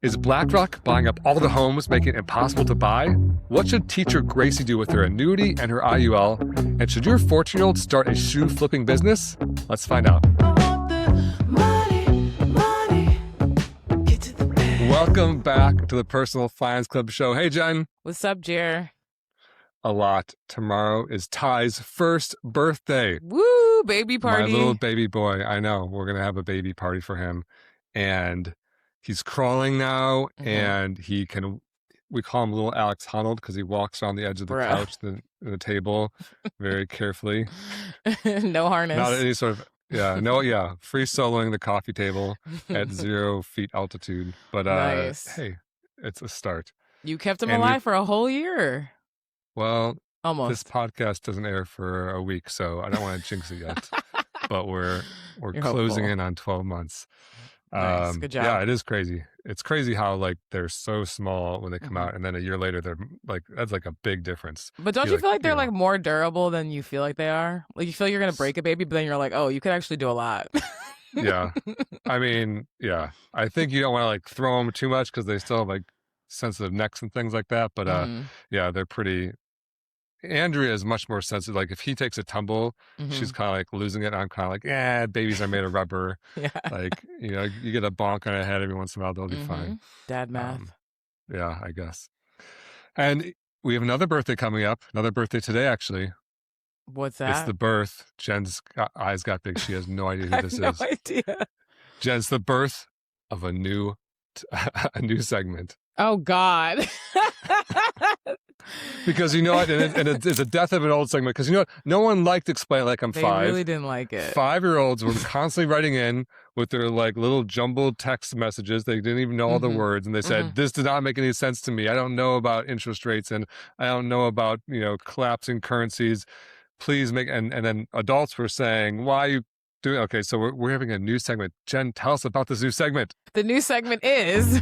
Is BlackRock buying up all the homes, making it impossible to buy? What should teacher Gracie do with her annuity and her IUL? And should your 14-year-old start a shoe flipping business? Let's find out. Welcome back to the Personal Finance Club show. Hey, Jen. What's up, Jer? A lot. Tomorrow is Ty's first birthday. Woo, baby party. My little baby boy. I know. We're going to have a baby party for him. And he's crawling now, and we call him little Alex Honnold because he walks on the edge of the couch, the table, very carefully. No harness. Not any sort of, free soloing the coffee table at 0 feet altitude. But nice. Hey, it's a start. You kept him alive for a whole year. Well, almost. This podcast doesn't air for a week, so I don't want to jinx it yet. But we're closing in on 12 months. Nice. Good job. Yeah, it is crazy. It's crazy how they're so small when they come out, and then a year later they're that's a big difference. But don't you feel like they're more durable than you feel like they are? Like you feel you're gonna break a baby, but then you're like, oh, you could actually do a lot. Yeah, I mean, yeah, I think you don't want to throw them too much because they still have sensitive necks and things like that. But yeah, they're pretty. Andrea is much more sensitive. Like if he takes a tumble, she's kind of losing it. I'm kind of babies are made of rubber. Yeah. You get a bonk on the head every once in a while, they'll be fine. Dad math. Yeah, I guess. And we have another birthday coming up. Another birthday today, actually. What's that? It's the birth. Jen's eyes got big. She has no idea who this is. No idea. Jen's the birth of a new segment. Oh God. Because you know what, and it's a death of an old segment. Because you know what, no one liked Explain Like I'm Five. They really didn't like it. 5-year-olds were constantly writing in with their little jumbled text messages. They didn't even know all the words, and they said, "This did not make any sense to me. I don't know about interest rates, and I don't know about collapsing currencies. Please make." And then adults were saying, "Why are you doing?" Okay, so we're having a new segment. Jen, tell us about this new segment. The new segment is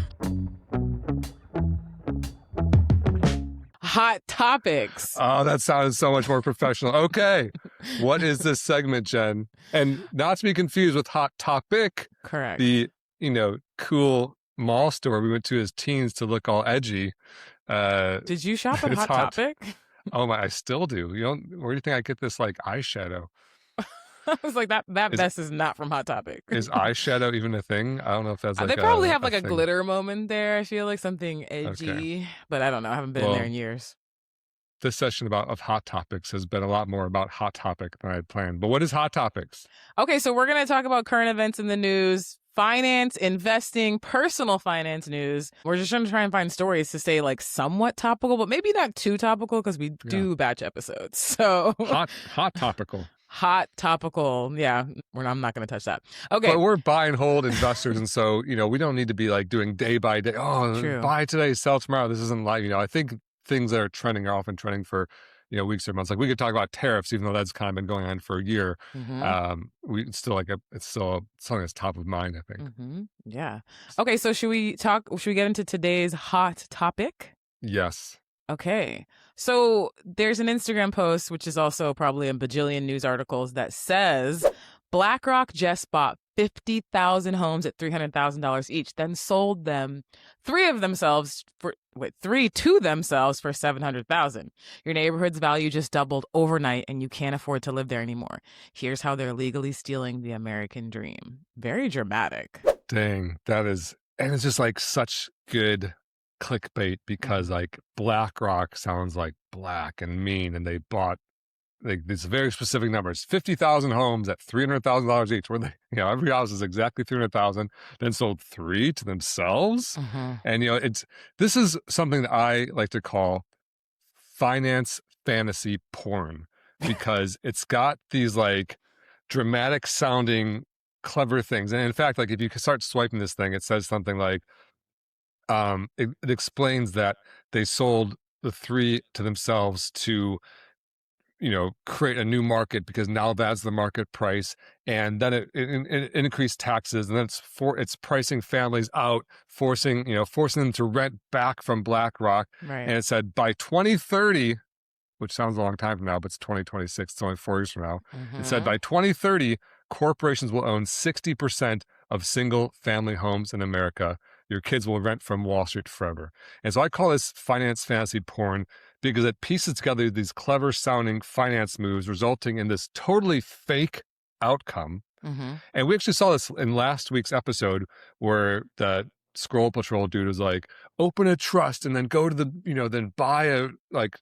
Hot Topics. Oh, that sounded so much more professional. Okay. What is this segment, Jen? And not to be confused with Hot Topic. Correct. The, cool mall store we went to as teens to look all edgy. Did you shop at Hot Topic? Oh my, I still do. Where do you think I get this eyeshadow? I was like, that vest is not from Hot Topic. Is eyeshadow even a thing? I don't know if that's they probably have a glitter moment there. I feel like something edgy, but I don't know. I haven't been in there in years. This session of Hot Topics has been a lot more about Hot Topic than I had planned. But what is Hot Topics? Okay, so we're going to talk about current events in the news, finance, investing, personal finance news. We're just trying to try and find stories to stay somewhat topical, but maybe not too topical because we do batch episodes. So hot topical. Hot topical. Yeah, I'm not going to touch that. Okay. But we're buy and hold investors. And so, we don't need to be doing day by day. Oh, true. Buy today, sell tomorrow. This isn't I think things that are trending are often trending for, weeks or months. We could talk about tariffs, even though that's kind of been going on for a year. It's still something that's top of mind, I think. Yeah. Okay. So should we get into today's hot topic? Yes. Okay. So there's an Instagram post, which is also probably a bajillion news articles, that says BlackRock just bought 50,000 homes at $300,000 each, then sold three to themselves for $700,000. Your neighborhood's value just doubled overnight and you can't afford to live there anymore. Here's how they're legally stealing the American dream. Very dramatic. Dang, that is, and it's just such good clickbait because BlackRock sounds like black and mean, and they bought these very specific numbers: 50,000 homes at $300,000 each. Where every house is exactly 300,000. Then sold 3 to themselves, and this is something that I like to call finance fantasy porn because it's got these dramatic sounding clever things, and in fact, if you start swiping this thing, it says something it explains that they sold the 3 to themselves to, create a new market because now that's the market price. And then it increased taxes, and then it's pricing families out, forcing them to rent back from BlackRock. Right. And it said by 2030, which sounds a long time from now, but it's 2026. It's only 4 years from now. It said by 2030, corporations will own 60% of single family homes in America. Your kids will rent from Wall Street forever. And so I call this finance fantasy porn because it pieces together these clever sounding finance moves, resulting in this totally fake outcome. Mm-hmm. And we actually saw this in last week's episode where the Scroll Patrol dude was like, open a trust and then go to the, then buy a like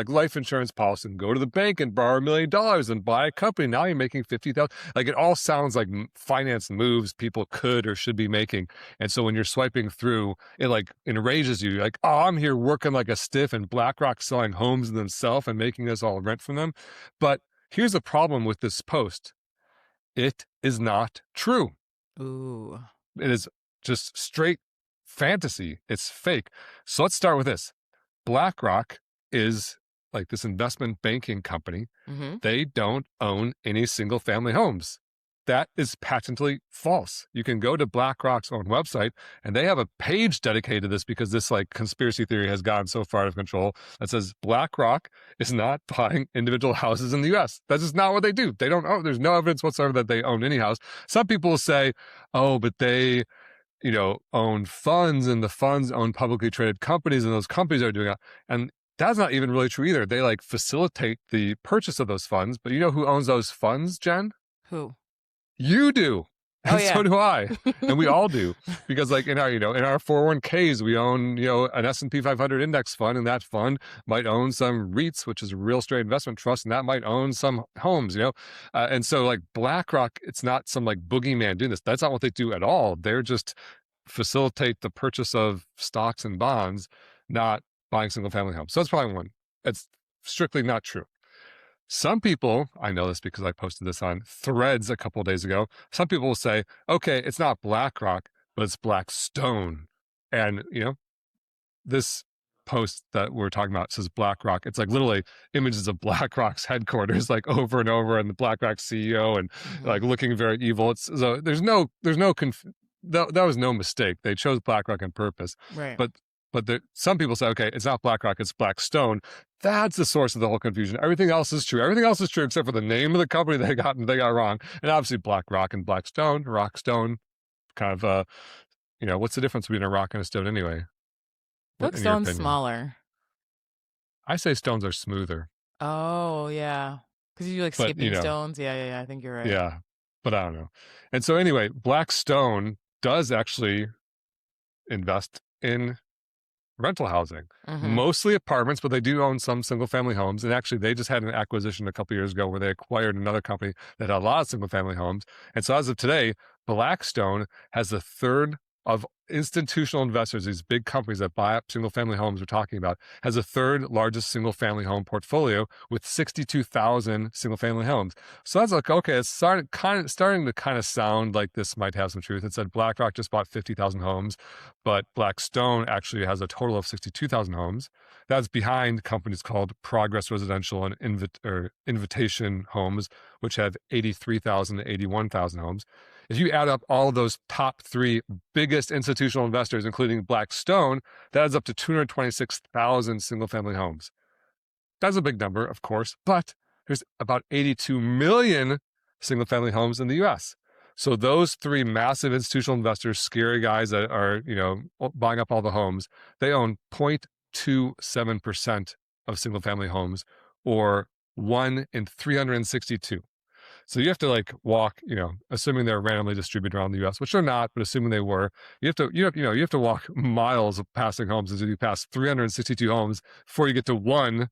life insurance policy and go to the bank and borrow $1 million and buy a company. Now you're making 50,000. Like, it all sounds like finance moves people could or should be making. And so when you're swiping through, it like enrages you. You're like, oh, I'm here working like a stiff and BlackRock selling homes themselves and making us all rent from them. But here's the problem with this post. It is not true. Ooh. It is just straight fantasy. It's fake. So let's start with this. BlackRock is like this investment banking company. Mm-hmm. They don't own any single family homes. That is patently false. You can go to BlackRock's own website and they have a page dedicated to this because this like conspiracy theory has gotten so far out of control that says BlackRock is not buying individual houses in the US. That's just not what they do. They don't own, there's no evidence whatsoever that they own any house. Some people will say, oh, but they, own funds and the funds own publicly traded companies and those companies are doing it. And that's not even really true either. They like facilitate the purchase of those funds. But you know who owns those funds, Jen? Who? You do. And Oh, yeah. so do I. And we all do. Because like in our 401ks, we own, an S&P 500 index fund, and that fund might own some REITs, which is a real estate investment trust, and that might own some homes, and so like BlackRock, it's not some like boogeyman doing this. That's not what they do at all. They're just facilitate the purchase of stocks and bonds, not buying single family homes. So that's probably one. It's strictly not true. Some people, I know this because I posted this on Threads a couple of days ago. Some people will say, okay, it's not BlackRock, but it's Blackstone. And, this post that we're talking about says BlackRock. It's like literally images of BlackRock's headquarters, like over and over, and the BlackRock CEO and like looking very evil. So that was no mistake. They chose BlackRock on purpose. Right. But some people say, okay, it's not BlackRock, it's Blackstone. That's the source of the whole confusion. Everything else is true. Everything else is true except for the name of the company they got wrong. And obviously BlackRock and Blackstone, Rockstone, kind of, what's the difference between a rock and a stone anyway? Blackstone's smaller. I say stones are smoother. Oh, yeah. Because you like skipping stones. Yeah. I think you're right. Yeah, but I don't know. And so anyway, Blackstone does actually invest in rental housing, mostly apartments, but they do own some single family homes. And actually they just had an acquisition a couple of years ago where they acquired another company that had a lot of single family homes. And so as of today, Blackstone has the third of institutional investors, these big companies that buy up single family homes we're talking about, has the third largest single family home portfolio with 62,000 single family homes. So that's like, okay, it's starting to kind of sound like this might have some truth. It said BlackRock just bought 50,000 homes, but Blackstone actually has a total of 62,000 homes. That's behind companies called Progress Residential and Invitation Homes, which have 83,000 to 81,000 homes. If you add up all of those top three biggest institutional investors, including Blackstone, that adds up to 226,000 single-family homes. That's a big number, of course, but there's about 82 million single-family homes in the U.S. So those three massive institutional investors, scary guys that are, buying up all the homes, they own 0.27% of single-family homes, or 1 in 362. So you have to like walk, assuming they're randomly distributed around the U.S., which they're not, but assuming they were, you have to walk miles of passing homes until you pass 362 homes before you get to one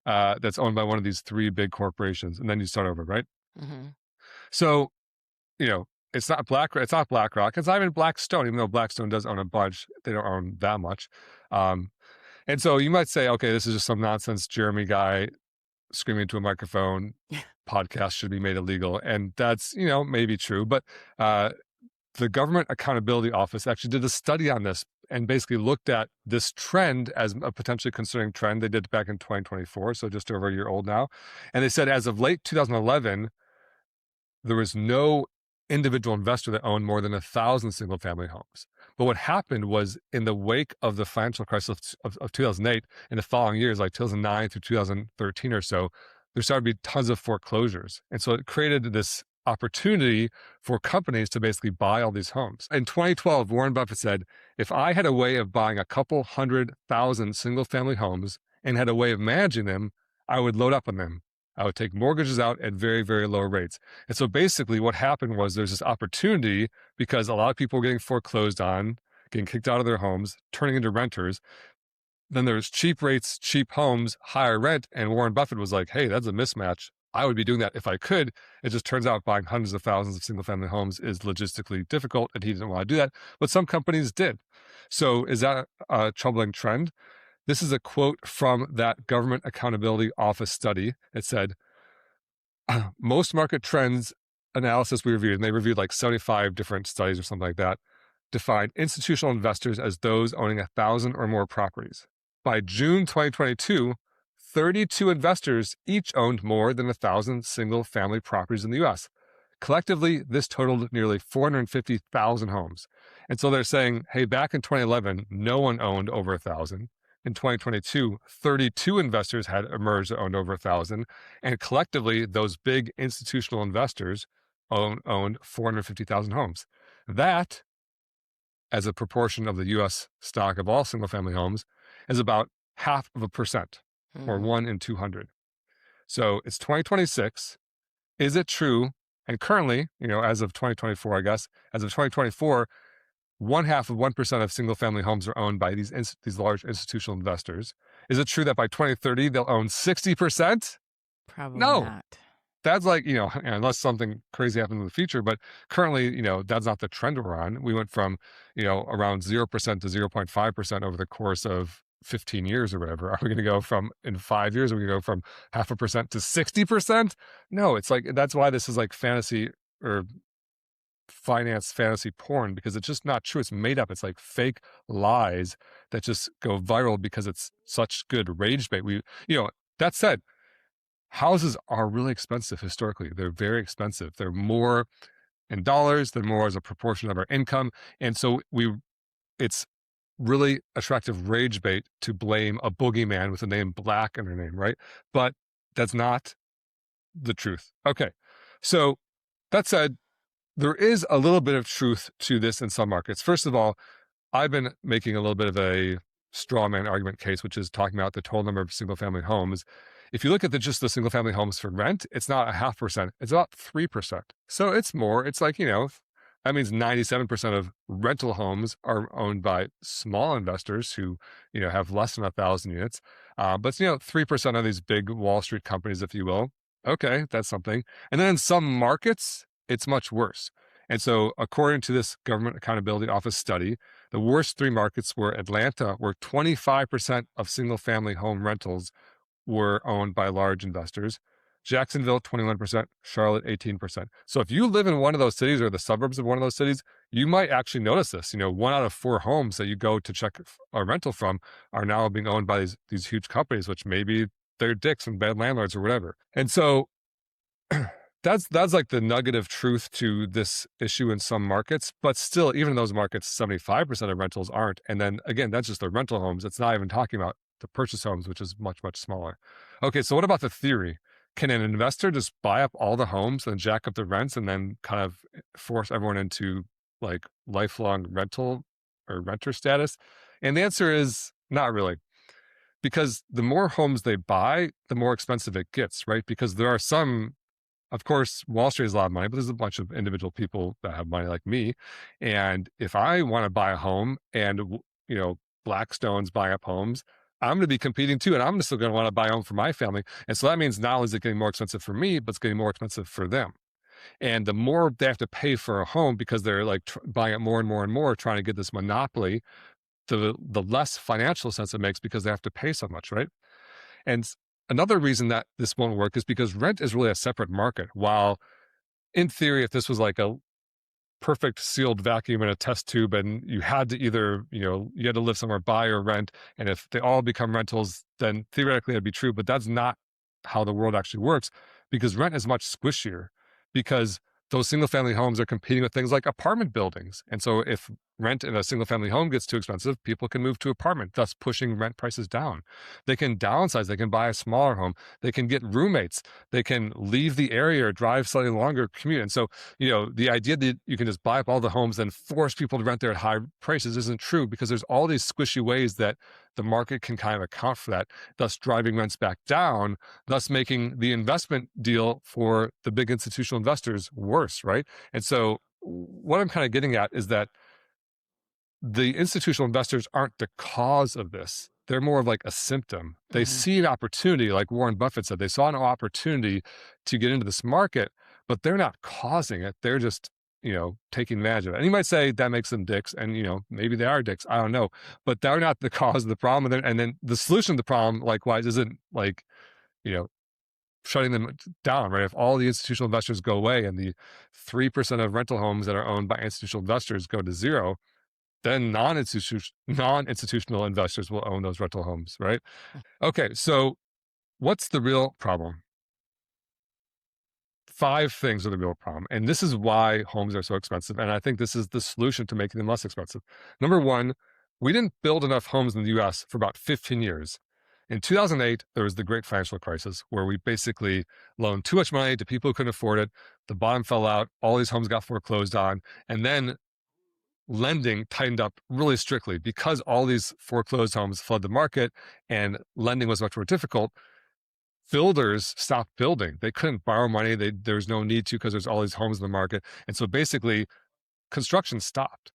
that's owned by one of these three big corporations, and then you start over, right? So, it's not BlackRock. It's not even Blackstone, even though Blackstone does own a bunch. They don't own that much. And so you might say, okay, this is just some nonsense Jeremy guy screaming into a microphone. Podcasts should be made illegal. And that's, maybe true. But the Government Accountability Office actually did a study on this and basically looked at this trend as a potentially concerning trend. They did it back in 2024, so just over a year old now. And they said as of late 2011, there was no individual investor that owned more than 1,000 single-family homes. But what happened was in the wake of the financial crisis of 2008, in the following years, like 2009 through 2013 or so, there started to be tons of foreclosures. And so it created this opportunity for companies to basically buy all these homes. In 2012, Warren Buffett said, if I had a way of buying a couple 100,000 single family homes and had a way of managing them, I would load up on them. I would take mortgages out at very, very low rates. And so basically what happened was there's this opportunity because a lot of people were getting foreclosed on, getting kicked out of their homes, turning into renters. Then there's cheap rates, cheap homes, higher rent. And Warren Buffett was like, hey, that's a mismatch. I would be doing that if I could. It just turns out buying hundreds of thousands of single family homes is logistically difficult and he didn't want to do that. But some companies did. So is that a troubling trend? This is a quote from that Government Accountability Office study. It said, most market trends analysis we reviewed, and they reviewed like 75 different studies or something like that, defined institutional investors as those owning 1,000 or more properties. By June 2022, 32 investors each owned more than 1,000 single-family properties in the U.S. Collectively, this totaled nearly 450,000 homes. And so they're saying, hey, back in 2011, no one owned over 1,000. In 2022, 32 investors had emerged that owned over 1,000. And collectively, those big institutional investors owned 450,000 homes. That, as a proportion of the U.S. stock of all single-family homes, is about 0.5%, or 1 in 200. So it's 2026. Is it true? And currently, as of 2024, I guess, as of 2024, 0.5% of single-family homes are owned by these large institutional investors. Is it true that by 2030 they'll own 60%? Probably No. not. That's like, unless something crazy happens in the future, but currently, that's not the trend we're on. We went from, around 0% to 0.5% over the course of 15 years or whatever. Are we going to go from, in 5 years, are we going to go from 0.5% to 60%? No, it's like, that's why this is like fantasy or finance fantasy porn, because it's just not true. It's made up. It's like fake lies that just go viral because it's such good rage bait. That said, houses are really expensive historically. They're very expensive. They're more in dollars, they're more as a proportion of our income. And so it's really attractive rage bait to blame a boogeyman with the name Black in their name, right? But that's not the truth. Okay. So that said, there is a little bit of truth to this in some markets. First of all, I've been making a little bit of a straw man argument case, which is talking about the total number of single family homes. If you look at just the single family homes for rent, it's not 0.5%, it's about 3%. So it's more, it's like, that means 97% of rental homes are owned by small investors who, have less than 1,000 units. But 3% of these big Wall Street companies, if you will. Okay, that's something. And then in some markets, it's much worse. And so according to this Government Accountability Office study, the worst 3 markets were Atlanta, where 25% of single family home rentals were owned by large investors, Jacksonville, 21%, Charlotte, 18%. So if you live in one of those cities or the suburbs of one of those cities, you might actually notice this. 1 out of 4 homes that you go to check a rental from are now being owned by these huge companies, which maybe they're dicks and bad landlords or whatever. And so that's like the nugget of truth to this issue in some markets, but still, even in those markets, 75% of rentals aren't. And then again, that's just the rental homes. It's not even talking about the purchase homes, which is much, much smaller. Okay, so what about the theory? Can an investor just buy up all the homes and jack up the rents and then kind of force everyone into like lifelong rental or renter status? And the answer is not really. Because the more homes they buy, the more expensive it gets, right? Because there are some, of course, Wall Street has a lot of money, but there's a bunch of individual people that have money like me. And if I want to buy a home and, Blackstone's buying up homes, I'm going to be competing too. And I'm still going to want to buy a home for my family. And so that means not only is it getting more expensive for me, but it's getting more expensive for them. And the more they have to pay for a home because they're like buying it more and more and more, trying to get this monopoly, the less financial sense it makes because they have to pay so much, right? And another reason that this won't work is because rent is really a separate market. While in theory, if this was like a perfect sealed vacuum in a test tube and you had to either, you had to live somewhere, buy or rent, and if they all become rentals, then theoretically it'd be true, but that's not how the world actually works because rent is much squishier because those single family homes are competing with things like apartment buildings. And so if rent in a single family home gets too expensive, people can move to apartment, thus pushing rent prices down. They can downsize, they can buy a smaller home, they can get roommates, they can leave the area or drive slightly longer commute. And so, the idea that you can just buy up all the homes and force people to rent there at high prices isn't true, because there's all these squishy ways that the market can kind of account for that, thus driving rents back down, thus making the investment deal for the big institutional investors worse, right? And so what I'm kind of getting at is that the institutional investors aren't the cause of this. They're more of like a symptom. They see an opportunity, like Warren Buffett said, they saw an opportunity to get into this market, but they're not causing it. They're just, taking advantage of it. And you might say that makes them dicks, and, maybe they are dicks. I don't know, but they're not the cause of the problem. And then the solution to the problem, likewise, isn't like, shutting them down, right? If all the institutional investors go away and the 3% of rental homes that are owned by institutional investors go to zero, then non-institutional investors will own those rental homes, right? Okay, so what's the real problem? 5 things are the real problem. And this is why homes are so expensive. And I think this is the solution to making them less expensive. Number 1, we didn't build enough homes in the US for about 15 years. In 2008, there was the great financial crisis where we basically loaned too much money to people who couldn't afford it. The bottom fell out. All these homes got foreclosed on. And then lending tightened up really strictly because all these foreclosed homes flooded the market and lending was much more difficult. Builders stopped building. They couldn't borrow money. There was no need to, because there's all these homes in the market. And so basically construction stopped.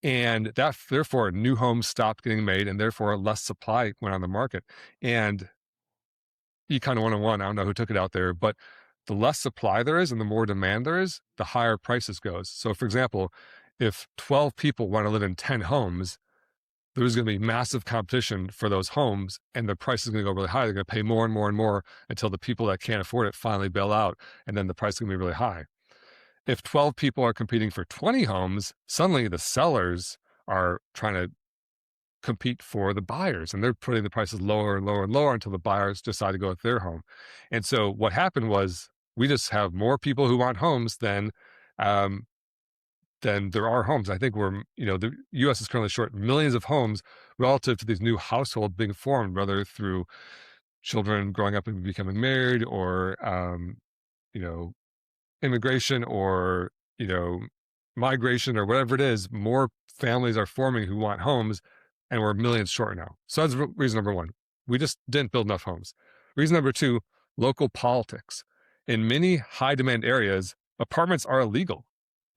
And that, therefore, new homes stopped getting made, and therefore less supply went on the market. And Econ 101, I don't know who took it out there, but the less supply there is and the more demand there is, the higher prices goes. So for example, if 12 people want to live in 10 homes, there's going to be massive competition for those homes, and the price is going to go really high. They're going to pay more and more and more until the people that can't afford it finally bail out, and then the price is going to be really high. If 12 people are competing for 20 homes, suddenly the sellers are trying to compete for the buyers, and they're putting the prices lower and lower and lower until the buyers decide to go with their home. And so what happened was we just have more people who want homes than there are homes. I think the U.S. is currently short millions of homes relative to these new households being formed, whether through children growing up and becoming married, or immigration, or migration, or whatever it is. More families are forming who want homes, and we're millions short now. So that's reason number 1. We just didn't build enough homes. Reason number 2, local politics. In many high demand areas, apartments are illegal.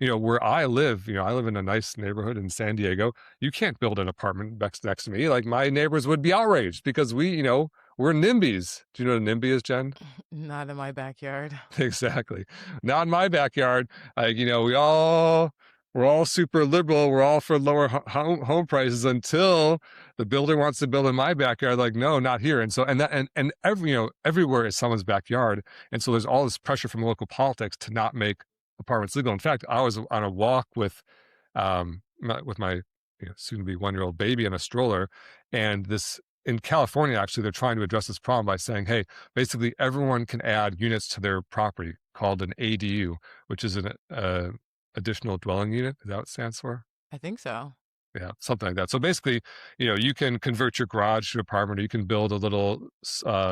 Where I live in a nice neighborhood in San Diego. You can't build an apartment next to me. Like, my neighbors would be outraged because we're NIMBYs. Do you know what a NIMBY is, Jen? Not in my backyard. Exactly. Not in my backyard. We're all super liberal. We're all for lower home prices until the builder wants to build in my backyard. Like, no, not here. And so, everywhere is someone's backyard. And so there's all this pressure from local politics to not make apartments legal. In fact, I was on a walk with my soon-to-be 1-year-old baby in a stroller, and in California, actually, they're trying to address this problem by saying, hey, basically everyone can add units to their property called an ADU, which is an additional dwelling unit. Is that what it stands for? I think so. Yeah, something like that. So basically, you can convert your garage to an apartment, or you can build a little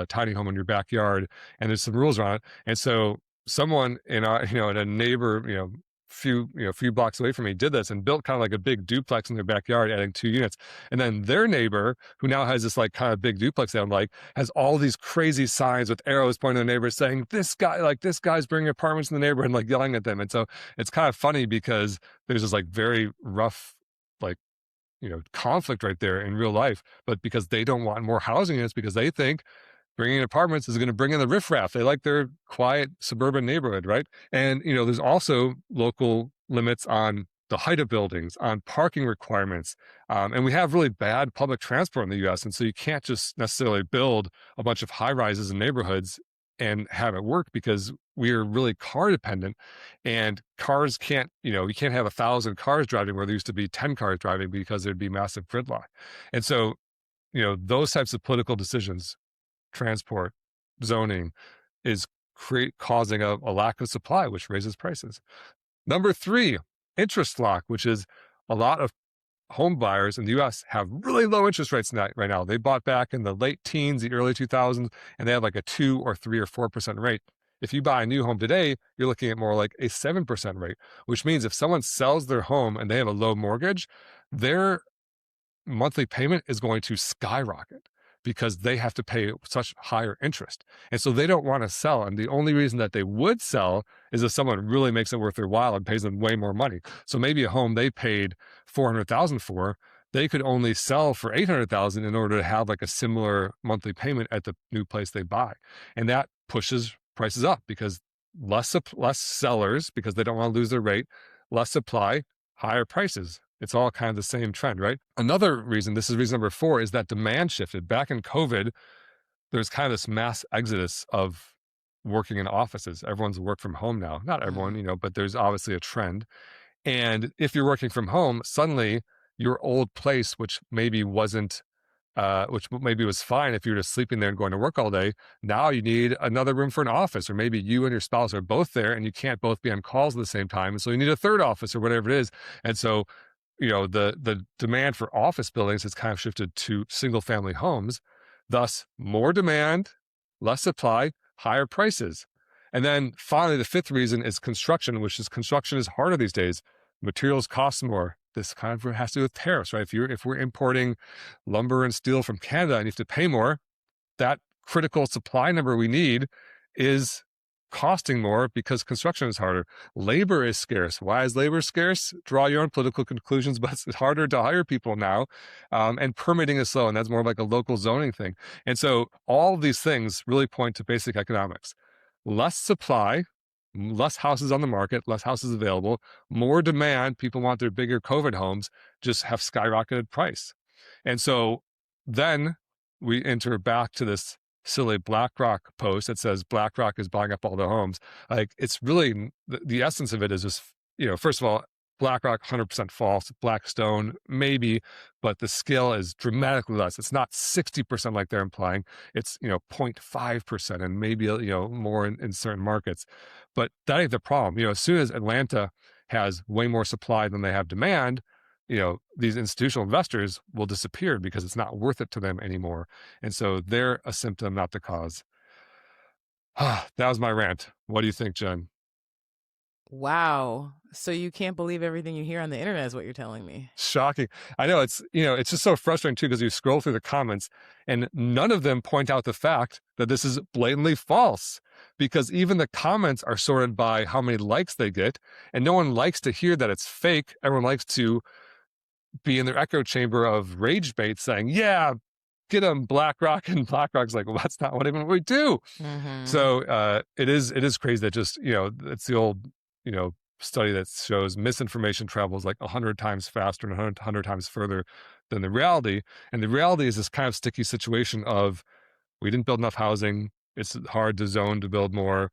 tiny home in your backyard, and there's some rules around it. And so someone in a neighbor, few blocks away from me did this and built kind of like a big duplex in their backyard, adding 2 units. And then their neighbor, who now has this like kind of big duplex that I'm like, has all these crazy signs with arrows pointing at the neighbors saying, this guy's bringing apartments in the neighborhood, and like yelling at them. And so it's kind of funny because there's this like very rough, like, conflict right there in real life, but because they don't want more housing units, because they think bringing in apartments is going to bring in the riffraff. They like their quiet suburban neighborhood, right? And, there's also local limits on the height of buildings, on parking requirements. And we have really bad public transport in the U.S. And so you can't just necessarily build a bunch of high rises in neighborhoods and have it work, because we're really car dependent, and cars can't, you can't have 1,000 cars driving where there used to be 10 cars driving, because there'd be massive gridlock. And so, those types of political decisions, transport, zoning, is causing a lack of supply, which raises prices. Number 3, interest lock, which is a lot of home buyers in the U.S. have really low interest rates right now. They bought back in the late teens, the early 2000s, and they have like a 2 or 3 or 4% rate. If you buy a new home today, you're looking at more like a 7% rate, which means if someone sells their home and they have a low mortgage, their monthly payment is going to skyrocket because they have to pay such higher interest. And so they don't want to sell. And the only reason that they would sell is if someone really makes it worth their while and pays them way more money. So maybe a home they paid $400,000 for, they could only sell for $800,000 in order to have like a similar monthly payment at the new place they buy. And that pushes prices up because less sellers, because they don't want to lose their rate, less supply, higher prices. It's all kind of the same trend, right? Another reason, this is reason number 4, is that demand shifted. Back in COVID, there's kind of this mass exodus of working in offices. Everyone's work from home now. Not everyone, but there's obviously a trend. And if you're working from home, suddenly your old place, which maybe was fine if you were just sleeping there and going to work all day, now you need another room for an office, or maybe you and your spouse are both there and you can't both be on calls at the same time. So you need a third office or whatever it is. And so the demand for office buildings has kind of shifted to single family homes, thus more demand, less supply, higher prices. And then finally, the 5th reason is construction, construction is harder these days. Materials cost more. This kind of has to do with tariffs, right? If we're importing lumber and steel from Canada and you have to pay more, that critical supply number we need is costing more because construction is harder. Labor is scarce. Why is labor scarce? Draw your own political conclusions, but it's harder to hire people now. And permitting is slow, and that's more of like a local zoning thing. And so all of these things really point to basic economics. Less supply, less houses on the market, less houses available, more demand. People want their bigger COVID homes, just have skyrocketed price. And so then we enter back to this silly BlackRock post that says BlackRock is buying up all the homes. Like, it's really, the essence of it is just, first of all, BlackRock, 100% false. Blackstone, maybe, but the scale is dramatically less. It's not 60% like they're implying. It's, 0.5% and maybe, more in certain markets. But that ain't the problem. As soon as Atlanta has way more supply than they have demand, these institutional investors will disappear because it's not worth it to them anymore. And so they're a symptom, not the cause. That was my rant. What do you think, Jen? Wow. So you can't believe everything you hear on the internet is what you're telling me. Shocking. I know, it's just so frustrating too, because you scroll through the comments and none of them point out the fact that this is blatantly false, because even the comments are sorted by how many likes they get, and no one likes to hear that it's fake. Everyone likes to be in their echo chamber of rage bait saying, yeah, get them, BlackRock. And BlackRock's like, well, that's not what even we do. Mm-hmm. So it is crazy that just, it's the old, study that shows misinformation travels like 100 times faster and 100 times further than the reality. And the reality is this kind of sticky situation of, we didn't build enough housing. It's hard to zone to build more.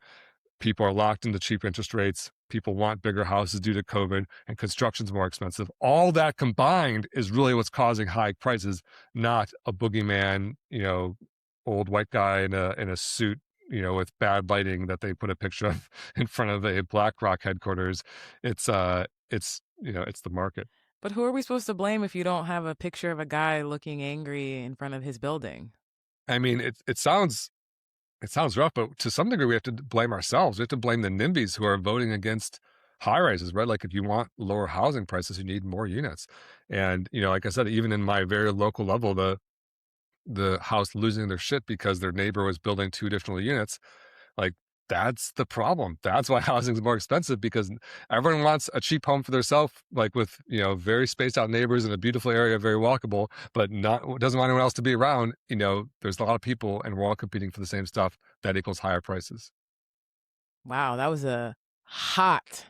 People are locked into cheap interest rates. People want bigger houses due to COVID, and construction's more expensive. All that combined is really what's causing high prices, not a boogeyman, old white guy in a suit, with bad lighting that they put a picture of in front of a BlackRock headquarters. It's the market. But who are we supposed to blame if you don't have a picture of a guy looking angry in front of his building? I mean, it sounds rough, but to some degree we have to blame ourselves. We have to blame the NIMBYs who are voting against high rises, right? Like, if you want lower housing prices, you need more units. And, like I said, even in my very local level, the house losing their shit because their neighbor was building 2 additional units, like, that's the problem. That's why housing is more expensive, because everyone wants a cheap home for themselves, like with, very spaced out neighbors in a beautiful area, very walkable, but doesn't want anyone else to be around. There's a lot of people and we're all competing for the same stuff. That equals higher prices. Wow, that was a hot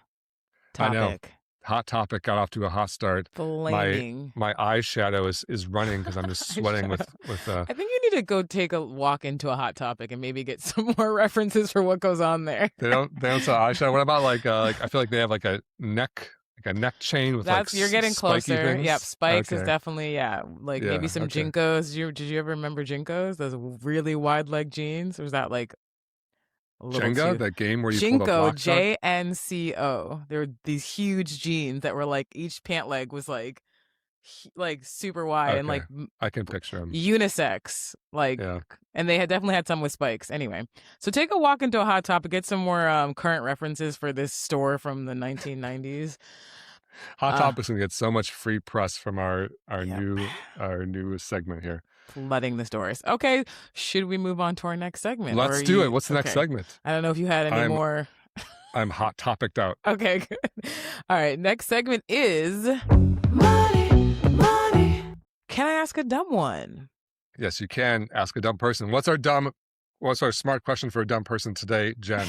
topic. I know. Hot topic, got off to a hot start. Flaming. My eyeshadow is running because I'm just sweating with I think you need to go take a walk into a hot topic and maybe get some more references for what goes on there. They don't sell eyeshadow. What about like I feel like they have like a neck chain with you're getting closer. Things? Yep, spikes is Okay. definitely maybe some okay. Jinkos. Did you ever remember Jinkos? Those really wide leg jeans, or was that like a little Jenga, too. that game where you pulled a Jinko, block chart. JNCO. There were these huge jeans that were like each pant leg was like super wide and Okay, like I can picture them. unisex, like, Yeah, and they had definitely had some with spikes. Anyway, so take a walk into a Hot Topic, get some more current references for this store from the 1990s. Hot Topics gonna get so much free press from our Yep. new segment here. Flooding the stores. Okay, should we move on to our next segment? Let's do it. What's the next segment? I don't know if you had any more. I'm hot topicked out. Okay, good. All right, next segment is money. Can I ask a dumb one? Yes, you can ask a dumb person. What's our smart question for a dumb person today, Jen?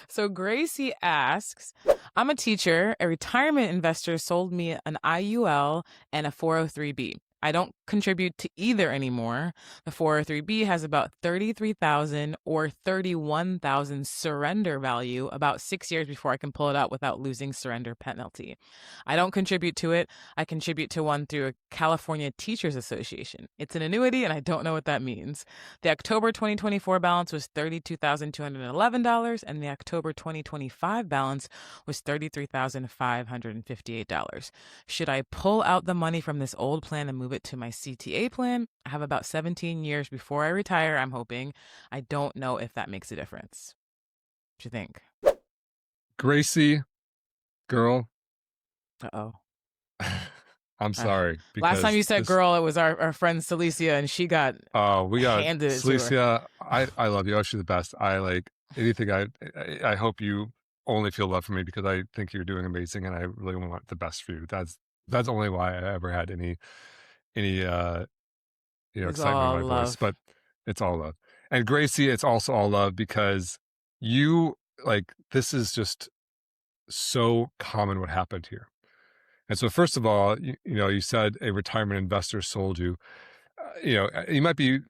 So Gracie asks, I'm a teacher. A retirement investor sold me an IUL and a 403B. I don't contribute to either anymore. The 403B has about $33,000 or $31,000 surrender value about 6 years before I can pull it out without losing surrender penalty. I don't contribute to it. I contribute to one through a California Teachers Association. It's an annuity, and I don't know what that means. The October 2024 balance was $32,211, and the October 2025 balance was $33,558. Should I pull out the money from this old plan and move it to my CTA plan? I have about 17 years before I retire, I'm hoping. I don't know if that makes a difference. What you think? Gracie, girl. Uh-oh. I'm sorry. Last time you said girl, it was our friend Celicia, and she got we got handed Celicia. I love you. Oh, she's the best. I like anything. I hope you only feel love for me because I think you're doing amazing, and I really want the best for you. That's only why I ever had any excitement in my voice. But it's all love. And Gracie, it's also all love because you this is just so common what happened here. And so, first of all, you said a retirement investor sold you. You might be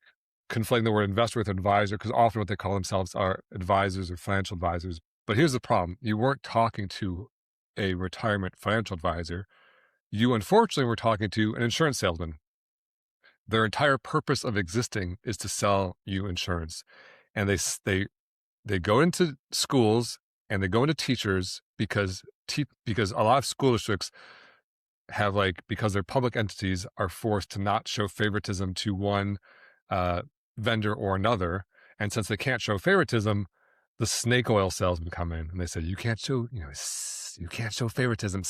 conflating the word investor with advisor because often what they call themselves are advisors or financial advisors. But here's the problem. You weren't talking to a retirement financial advisor. You, unfortunately, were talking to an insurance salesman. Their entire purpose of existing is to sell you insurance. And they go into schools and they go into teachers because a lot of school districts have because they're public entities are forced to not show favoritism to one vendor or another. And since they can't show favoritism, the snake oil salesmen come in and they say, you can't show favoritism.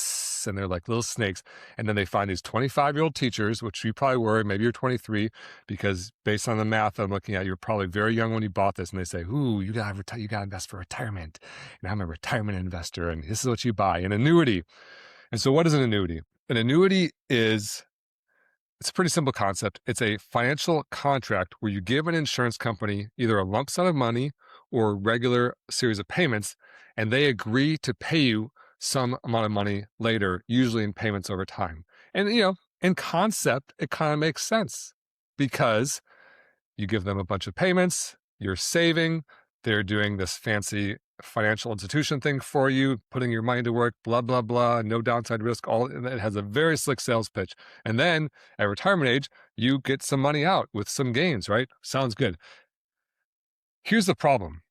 And they're like little snakes. And then they find these 25-year-old teachers, which you probably were, maybe you're 23, because based on the math I'm looking at, you're probably very young when you bought this. And they say, ooh, you got to invest for retirement. And I'm a retirement investor. And this is what you buy, an annuity. And so what is an annuity? An annuity it's a pretty simple concept. It's a financial contract where you give an insurance company either a lump sum of money or a regular series of payments, and they agree to pay you some amount of money later, usually in payments over time. And, in concept, it kind of makes sense because you give them a bunch of payments, you're saving, they're doing this fancy financial institution thing for you, putting your money to work, blah, blah, blah, no downside risk. It has a very slick sales pitch. And then at retirement age, you get some money out with some gains, right? Sounds good. Here's the problem.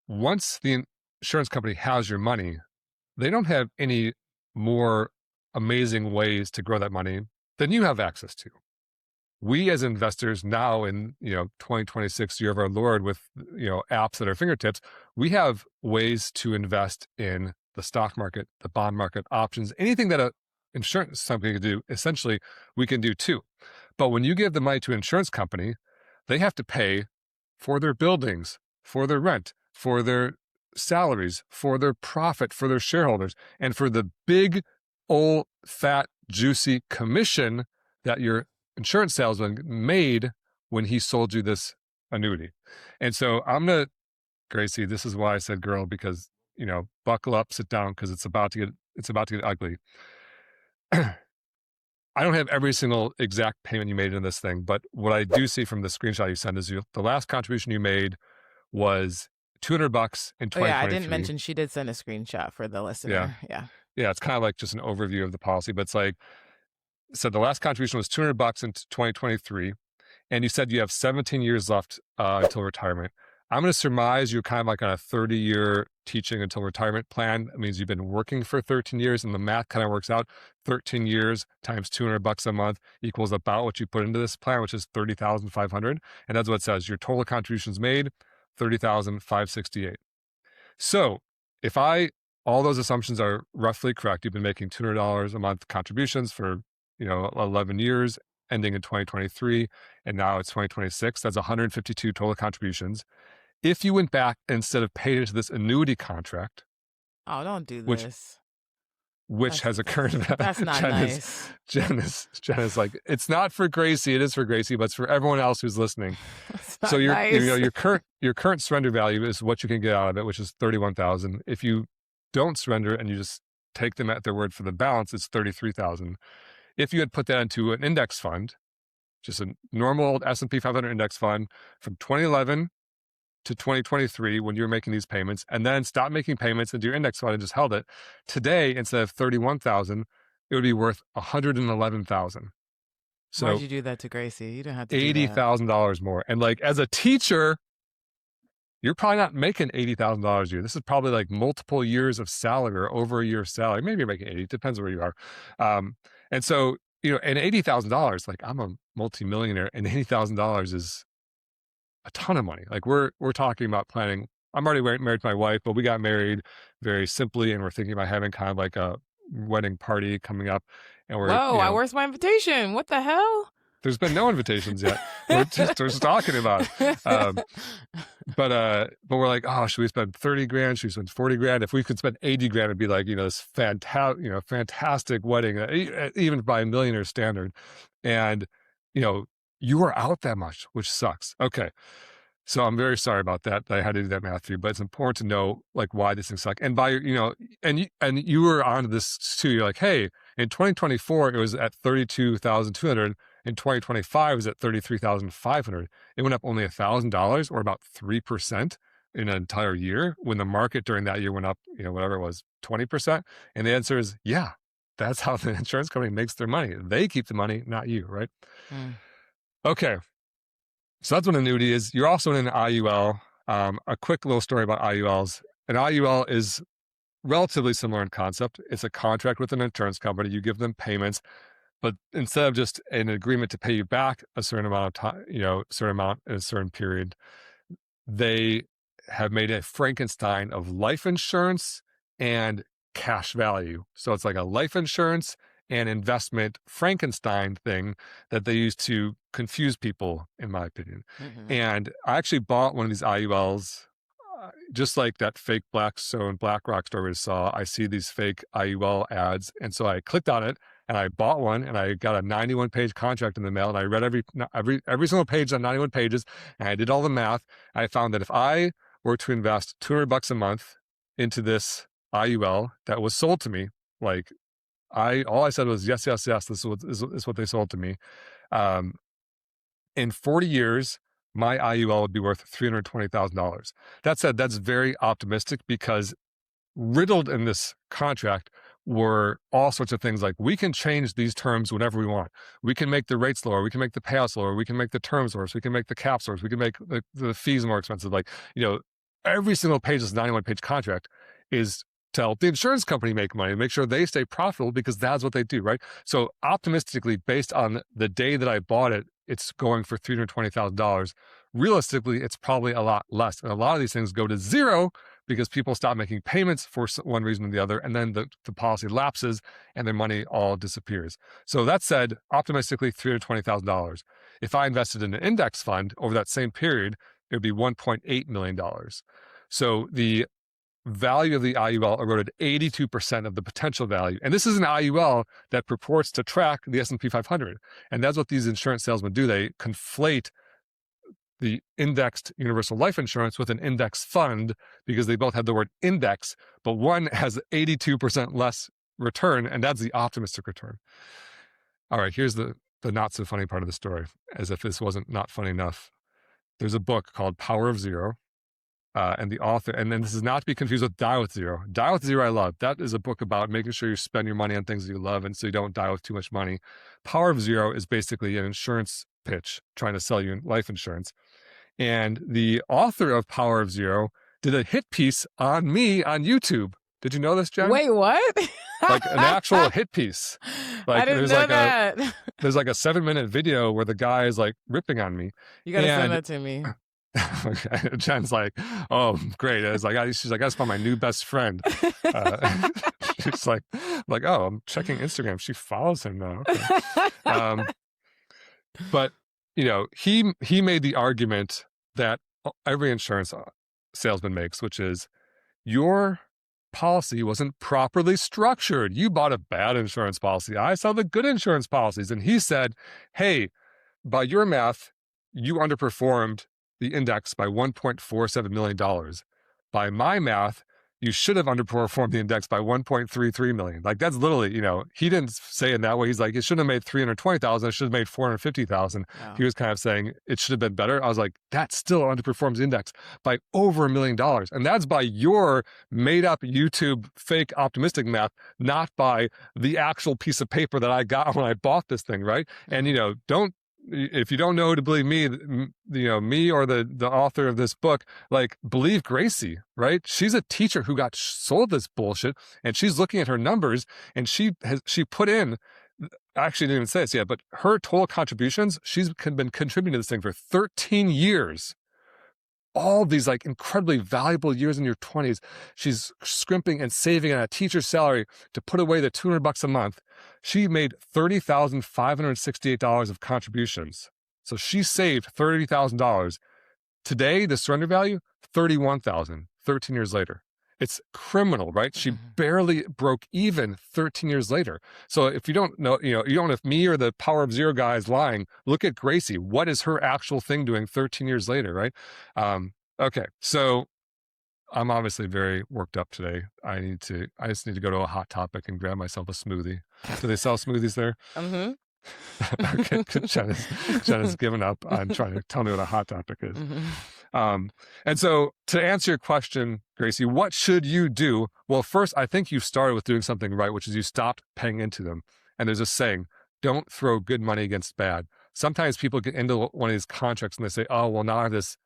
Once the insurance company has your money, they don't have any more amazing ways to grow that money than you have access to. We as investors now in 2026 year of our Lord with apps at our fingertips, we have ways to invest in the stock market, the bond market, options, anything that an insurance company can do. Essentially, we can do too. But when you give the money to an insurance company, they have to pay for their buildings, for their rent, for their salaries, for their profit, for their shareholders, and for the big old fat juicy commission that your insurance salesman made when he sold you this annuity. And so Gracie, this is why I said girl, because buckle up, sit down, because it's about to get ugly. I don't have every single exact payment you made in this thing, but what I do see from the screenshot you sent is the last contribution you made was $200 in 2023. Yeah, I didn't mention she did send a screenshot for the listener. Yeah. It's kind of like just an overview of the policy, but it's so the last contribution was $200 in 2023, and you said you have 17 years left until retirement. I'm going to surmise you're kind of like on a 30-year teaching until retirement plan. That means you've been working for 13 years, and the math kind of works out. 13 years times $200 a month equals about what you put into this plan, which is $30,500. And that's what it says. Your total contributions made, $30,568. So if all those assumptions are roughly correct, you've been making $200 a month contributions for, 11 years, ending in 2023, and now it's 2026. That's 152 total contributions. If you went back instead of paid into this annuity contract, Oh, don't do which this. has occurred. That's not nice. Jen is like, it's not for Gracie. It is for Gracie, but it's for everyone else who's listening. So your current surrender value is what you can get out of it, which is $31,000. If you don't surrender and you just take them at their word for the balance, it's $33,000. If you had put that into an index fund, just a normal S&P 500 index fund from 2011 to 2023, when you were making these payments, and then stop making payments into your index fund and just held it, today, instead of $31,000, it would be worth $111,000. So why'd you do that to Gracie? You didn't have to do that. $80,000 more. And like, as a teacher, you're probably not making $80,000 a year. This is probably like multiple years of salary or over a year of salary. Maybe you're making 80, depends where you are. And so, and $80,000, like, I'm a multimillionaire, and $80,000 is a ton of money. Like, we're talking about planning. I'm already married to my wife, but we got married very simply, and we're thinking about having kind of like a wedding party coming up. And where's my invitation? What the hell? There's been no invitations yet. We're just talking about it. But we're like, oh, should we spend 30 grand? Should we spend 40 grand? If we could spend 80 grand, it'd be like, this fantastic wedding, even by a millionaire standard. And, you are out that much, which sucks. Okay. So I'm very sorry about that. I had to do that math for you, but it's important to know like why these things suck. And and you were onto this too. You're like, hey, in 2024, it was at 32,200. In 2025, it was at 33,500. It went up only $1,000, or about 3% in an entire year, when the market during that year went up, whatever it was, 20%. And the answer is, yeah, that's how the insurance company makes their money. They keep the money, not you, right? Mm. Okay. So that's what an annuity is. You're also in an IUL. A quick little story about IULs. An IUL is relatively similar in concept. It's a contract with an insurance company. You give them payments, but instead of just an agreement to pay you back a certain amount of time, certain amount in a certain period, they have made a Frankenstein of life insurance and cash value. So it's like a life insurance and investment Frankenstein thing that they use to confuse people, in my opinion. Mm-hmm. And I actually bought one of these IULs, just like that fake Blackstone BlackRock story we saw. I see these fake IUL ads. And so I clicked on it and I bought one, and I got a 91-page contract in the mail, and I read every single page on 91 pages, and I did all the math. I found that if I were to invest $200 a month into this IUL that was sold to me, like, all I said was, yes, yes, yes, this is what they sold to me. In 40 years, my IUL would be worth $320,000. That said, that's very optimistic, because riddled in this contract were all sorts of things like, we can change these terms whenever we want. We can make the rates lower. We can make the payouts lower. We can make the terms worse. We can make the caps worse. We can make the fees more expensive. Like, every single page of this 91-page contract is to help the insurance company make money, make sure they stay profitable, because that's what they do, right? So optimistically, based on the day that I bought it, it's going for $320,000. Realistically, it's probably a lot less. And a lot of these things go to zero because people stop making payments for one reason or the other, and then the policy lapses and their money all disappears. So that said, optimistically, $320,000. If I invested in an index fund over that same period, it would be $1.8 million. So the value of the IUL eroded 82% of the potential value. And this is an IUL that purports to track the S&P 500. And that's what these insurance salesmen do. They conflate the indexed universal life insurance with an index fund, because they both have the word index, but one has 82% less return, and that's the optimistic return. All right, here's the not so funny part of the story, as if this wasn't not funny enough. There's a book called Power of Zero. And the author, and then this is not to be confused with Die with Zero. Die with Zero I love. That is a book about making sure you spend your money on things that you love, and so you don't die with too much money. Power of Zero is basically an insurance pitch trying to sell you life insurance. And the author of Power of Zero did a hit piece on me on YouTube. Did you know this, Jen? Wait, what? Like an actual hit piece. I didn't know that. There's like a 7-minute video where the guy is like ripping on me. You gotta send that to me. Jen's like, oh, great. She's like, I just found my new best friend. She's like, oh, I'm checking Instagram. She follows him now. Okay. But he made the argument that every insurance salesman makes, which is your policy wasn't properly structured. You bought a bad insurance policy. I saw the good insurance policies. And he said, hey, by your math, you underperformed the index by $1.47 million. By my math, you should have underperformed the index by $1.33 million. Like that's literally, he didn't say it that way. He's like, it shouldn't have made $320,000. It should have made $450,000. Wow. He was kind of saying it should have been better. I was like, that still underperforms the index by over $1 million. And that's by your made up YouTube fake optimistic math, not by the actual piece of paper that I got when I bought this thing. Right. And, if you don't know who to believe me, me or the author of this book, like believe Gracie, right? She's a teacher who got sold this bullshit, and she's looking at her numbers, and she put in, I actually didn't even say this yet, but her total contributions, she's been contributing to this thing for 13 years. All these like incredibly valuable years in your 20s, she's scrimping and saving on a teacher's salary to put away the $200 a month. She made $30,568 of contributions. So she saved $30,000. Today, the surrender value, $31,000, 13 years later. It's criminal, right? She barely broke even 13 years later. So if you don't know, you don't know if me or the Power of Zero guy is lying, look at Gracie. What is her actual thing doing 13 years later, right? Okay, so I'm obviously very worked up today. I just need to go to a Hot Topic and grab myself a smoothie. Do they sell smoothies there? Mm-hmm. Okay, Jen has given up on trying to tell me what a Hot Topic is. Mm-hmm. And so to answer your question, Gracie, what should you do? Well, first, I think you started with doing something right, which is you stopped paying into them. And there's a saying, don't throw good money against bad. Sometimes people get into one of these contracts and they say, oh, well, now I have this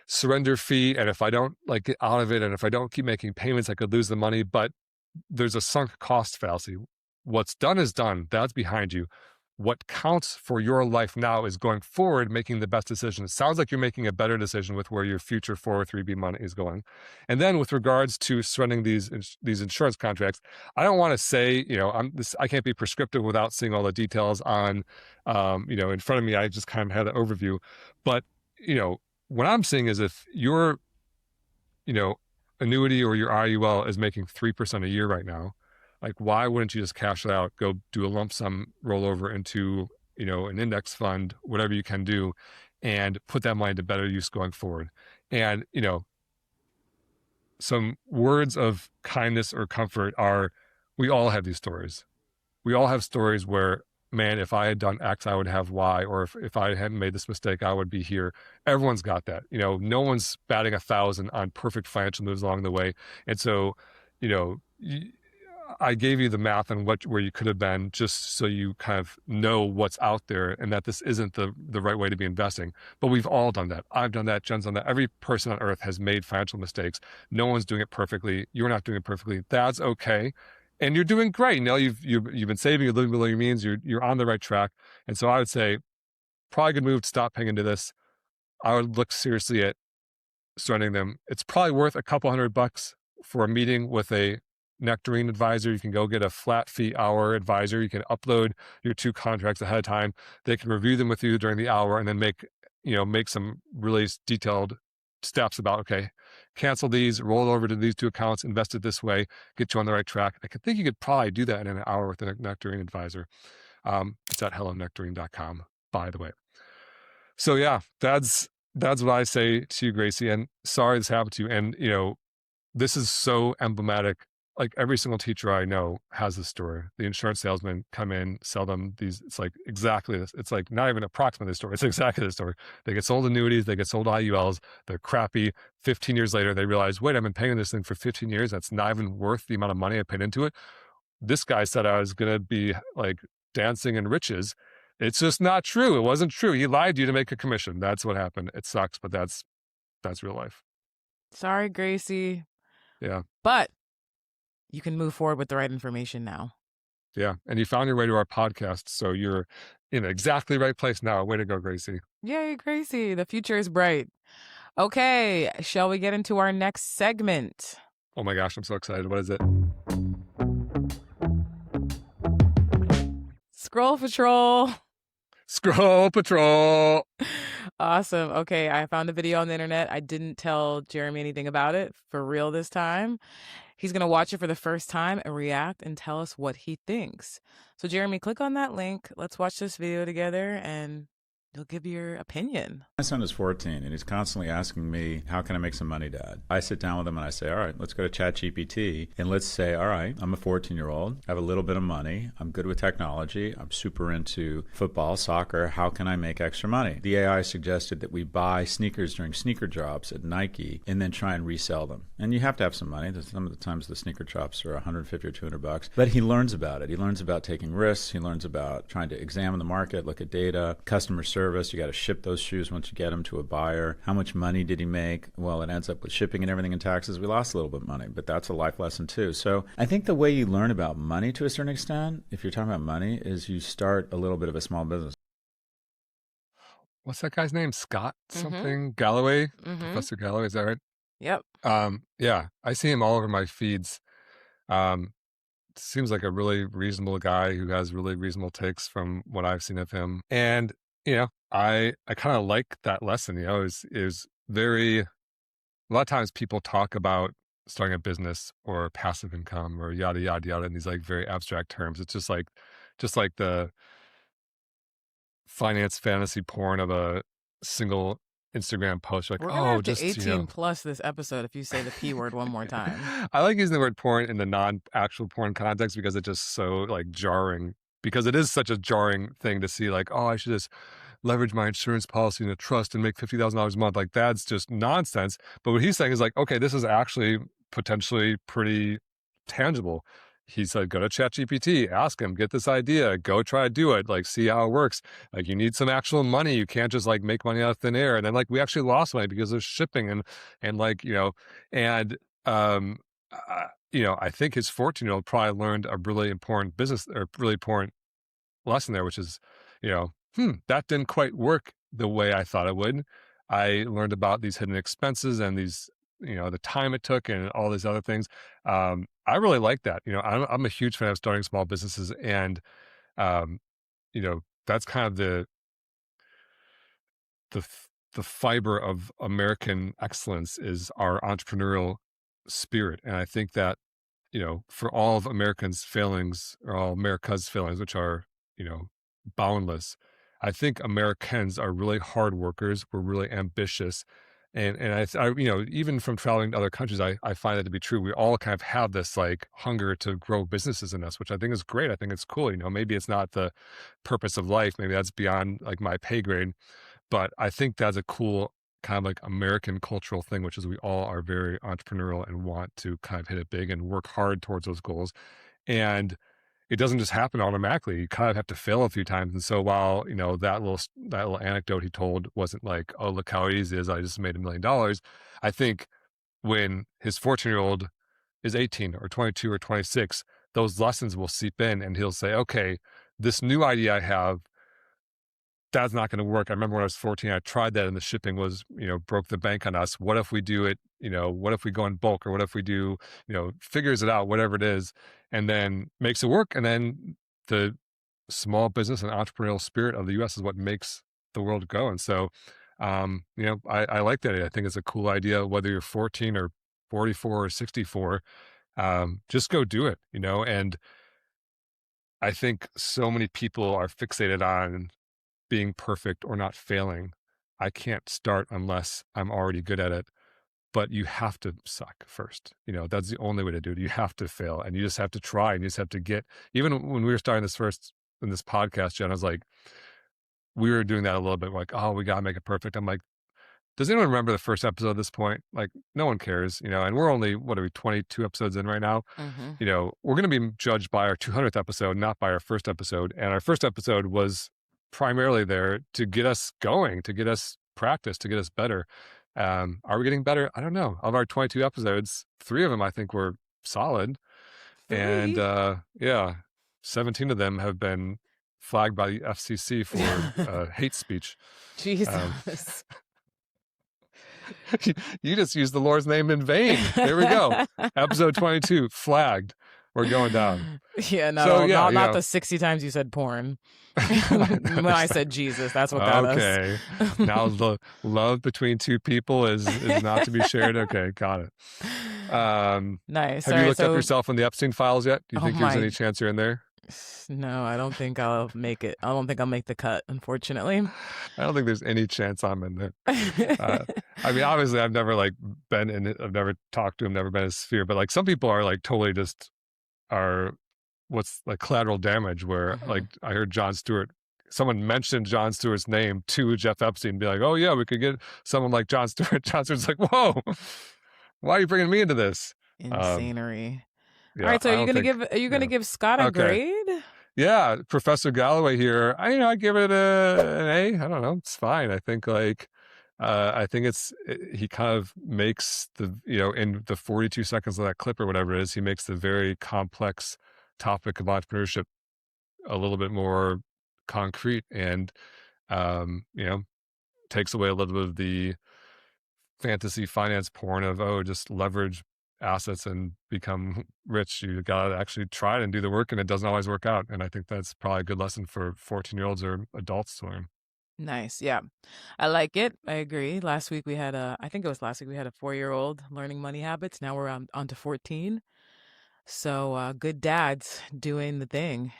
surrender fee, and if I don't get out of it, and if I don't keep making payments, I could lose the money. But there's a sunk cost fallacy. What's done is done. That's behind you. What counts for your life now is going forward, making the best decision. It sounds like you're making a better decision with where your future 403b money is going. And then with regards to surrendering these insurance contracts, I don't want to say, I can't be prescriptive without seeing all the details on, in front of me. I just kind of had an overview. But, what I'm seeing is if your, annuity or your IUL is making 3% a year right now, like, why wouldn't you just cash it out, go do a lump sum rollover into, an index fund, whatever you can do, and put that money to better use going forward? And, some words of kindness or comfort are, we all have these stories. We all have stories where, man, if I had done X, I would have Y, or if I hadn't made this mistake, I would be here. Everyone's got that. No one's batting 1,000 on perfect financial moves along the way. And so, I gave you the math on where you could have been, just so you kind of know what's out there and that this isn't the right way to be investing. But we've all done that. I've done that. Jen's done that. Every person on earth has made financial mistakes. No one's doing it perfectly. You're not doing it perfectly. That's okay. And you're doing great. You've been saving, you're living below your means, you're on the right track. And so I would say, probably a good move to stop paying into this. I would look seriously at surrendering them. It's probably worth a couple $100 for a meeting with a Nectarine advisor. You can go get a flat fee hour advisor. You can upload your 2 contracts ahead of time. They can review them with you during the hour and then make some really detailed steps about, okay, cancel these, roll over to these 2 accounts, invest it this way, get you on the right track. I think you could probably do that in an hour with a Nectarine advisor. It's at hellonectarine.com, by the way. So yeah, that's what I say to you, Gracie. And sorry this happened to you. And this is so emblematic. Like every single teacher I know has this story. The insurance salesmen come in, sell them these. It's like exactly this. It's like not even approximately the story. It's exactly the story. They get sold annuities. They get sold IULs. They're crappy. 15 years later, they realize, wait, I've been paying this thing for 15 years. That's not even worth the amount of money I paid into it. This guy said I was going to be like dancing in riches. It's just not true. It wasn't true. He lied to you to make a commission. That's what happened. It sucks, but that's real life. Sorry, Gracie. Yeah. But you can move forward with the right information now. Yeah. And you found your way to our podcast. So you're in exactly right place now. Way to go, Gracie. Yay, Gracie. The future is bright. Okay. Shall we get into our next segment? Oh my gosh, I'm so excited. What is it? Scroll Patrol. Scroll Patrol. Awesome. Okay, I found a video on the internet. I didn't tell Jeremy anything about it for real this time. He's going to watch it for the first time and react and tell us what he thinks. So, Jeremy, click on that link. Let's watch this video together and you'll give your opinion. My son is 14 and he's constantly asking me, how can I make some money, Dad? I sit down with him and I say, all right, let's go to ChatGPT and let's say, all right, I'm a 14-year-old. I have a little bit of money. I'm good with technology. I'm super into football, soccer. How can I make extra money? The AI suggested that we buy sneakers during sneaker drops at Nike and then try and resell them. And you have to have some money. Some of the times the sneaker drops are $150 or $200. But he learns about it. He learns about taking risks. He learns about trying to examine the market, look at data, customer service. You got to ship those shoes once you get them to a buyer. How much money did he make? Well, it ends up with shipping and everything and taxes. We lost a little bit of money, but that's a life lesson too. So I think the way you learn about money to a certain extent, if you're talking about money, is you start a little bit of a small business. What's that guy's name? Scott something? Galloway? Mm-hmm. Professor Galloway, is that right? Yep. Yeah, I see him all over my feeds. Seems like a really reasonable guy who has really reasonable takes from what I've seen of him. And, you know, I kind of like that lesson, you know, is very, a lot of times people talk about starting a business or passive income or yada, yada, yada, in these like very abstract terms. It's just like the finance fantasy porn of a single Instagram post. Like, We're gonna have to just 18 plus this episode if you say the P word one more time. I like using the word porn in the non-actual porn context because it's just so like jarring. Because it is such a jarring thing to see, like, oh, I should just leverage my insurance policy in a trust and make $50,000 a month. Like, that's just nonsense. But what he's saying is like, okay, this is actually potentially pretty tangible. He said, go to ChatGPT, ask him, get this idea, go try to do it, like, see how it works. Like, you need some actual money. You can't just like make money out of thin air. And then like, we actually lost money because of shipping and like, you know, and, you know, I think his 14-year-old probably learned a really important business or really important lesson there, which is, you know, that didn't quite work the way I thought it would. I learned about these hidden expenses and these, you know, the time it took and all these other things. I really like that. You know, I'm a huge fan of starting small businesses, and you know, that's kind of the fiber of American excellence is our entrepreneurial spirit. And I think that, you know, for all of Americans' failings or all America's failings, which are, you know, boundless, I think Americans are really hard workers. We're really ambitious. And I, you know, even from traveling to other countries, I find that to be true. We all kind of have this like hunger to grow businesses in us, which I think is great. I think it's cool. You know, maybe it's not the purpose of life. Maybe that's beyond like my pay grade, but I think that's a cool kind of like American cultural thing, which is we all are very entrepreneurial and want to kind of hit it big and work hard towards those goals. And it doesn't just happen automatically. You kind of have to fail a few times. And so while, you know, that little anecdote he told wasn't like, oh, look how easy it is, I just made $1 million. I think when his 14-year-old is 18 or 22 or 26, those lessons will seep in and he'll say, okay, this new idea I have, that's not going to work. I remember when I was 14, I tried that and the shipping was, you know, broke the bank on us. What if we do it, you know, what if we go in bulk, or what if we do, you know, figures it out, whatever it is, and then makes it work. And then the small business and entrepreneurial spirit of the US is what makes the world go. And so, you know, I like that. I think it's a cool idea, whether you're 14 or 44 or 64, just go do it, you know? And I think so many people are fixated on being perfect or not failing. I can't start unless I'm already good at it, but you have to suck first. You know, that's the only way to do it. You have to fail and you just have to try and you just have to get, even when we were starting this first in this podcast, Jen, I was like, we were doing that a little bit like, oh, we got to make it perfect. I'm like, does anyone remember the first episode at this point? Like, no one cares, you know, and we're only, what are we, 22 episodes in right now? Mm-hmm. You know, we're going to be judged by our 200th episode, not by our first episode. And our first episode was primarily there to get us going, to get us practice, to get us better. Are we getting better? I don't know. Of our 22 episodes, 3 of them I think were solid. 3? And yeah, 17 of them have been flagged by the FCC for hate speech. Jesus. You just used the Lord's name in vain. There we go. Episode 22, flagged. We're going down. Yeah, no, So, yeah, not the 60 times you said porn. When I said Jesus, that's what got us. Okay. Now the love between two people is not to be shared. Okay, got it. Nice. Have you looked up yourself in the Epstein files yet? Do you think there's any chance you're in there? No, I don't think I'll make it. I don't think I'll make the cut, unfortunately. I don't think there's any chance I'm in there. I mean, obviously, I've never like been in it. I've never talked to him, never been in his sphere. But like some people are like totally just are what's like collateral damage where like I heard Jon Stewart, someone mentioned Jon Stewart's name to Jeff Epstein and be like, oh yeah, we could get someone like Jon Stewart. Jon Stewart's like, whoa, why are you bringing me into this? Insanery. Yeah, all right, so are you gonna give Scott a grade? Yeah, Professor Galloway here. I give it an A. I don't know. It's fine. I think like he kind of makes the, in the 42 seconds of that clip or whatever it is, he makes the very complex topic of entrepreneurship a little bit more concrete and, takes away a little bit of the fantasy finance porn of, just leverage assets and become rich. You got to actually try it and do the work, and it doesn't always work out. And I think that's probably a good lesson for 14-year-olds or adults to learn. Nice. Yeah. I like it. I agree. Last week we had a 4-year-old learning money habits. Now we're on to 14. So good dads doing the thing.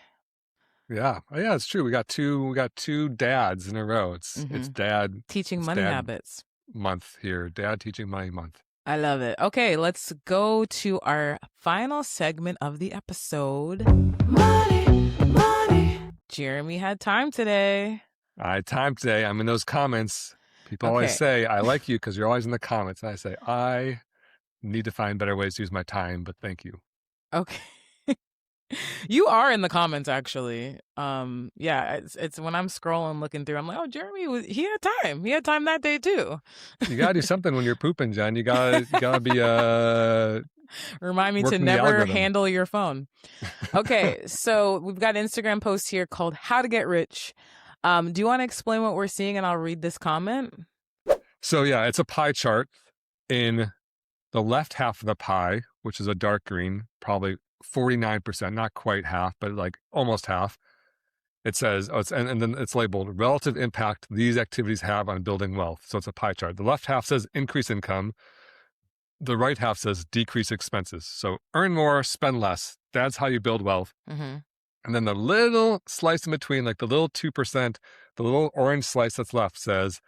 Yeah. Oh, yeah, it's true. We got two dads in a row. It's dad teaching money habits month here. Dad teaching money month. I love it. Okay, let's go to our final segment of the episode. Money. Jeremy had time today. I had time today. I'm in those comments. People always say, I like you because you're always in the comments. And I say, I need to find better ways to use my time, but thank you. Okay. You are in the comments, actually. Yeah, it's when I'm scrolling, looking through, I'm like, oh, Jeremy, he had time. He had time that day, too. You got to do something when you're pooping, Jen. You gotta be remind me to never handle your phone. Okay, so we've got an Instagram post here called How to Get Rich. Do you want to explain what we're seeing, and I'll read this comment? So, yeah, it's a pie chart. In the left half of the pie, which is a dark green, probably 49%, not quite half, but like almost half. It says, and then it's labeled relative impact these activities have on building wealth. So it's a pie chart. The left half says increase income. The right half says decrease expenses. So earn more, spend less. That's how you build wealth. Mm-hmm. And then the little slice in between, like the little 2%, the little orange slice that's left says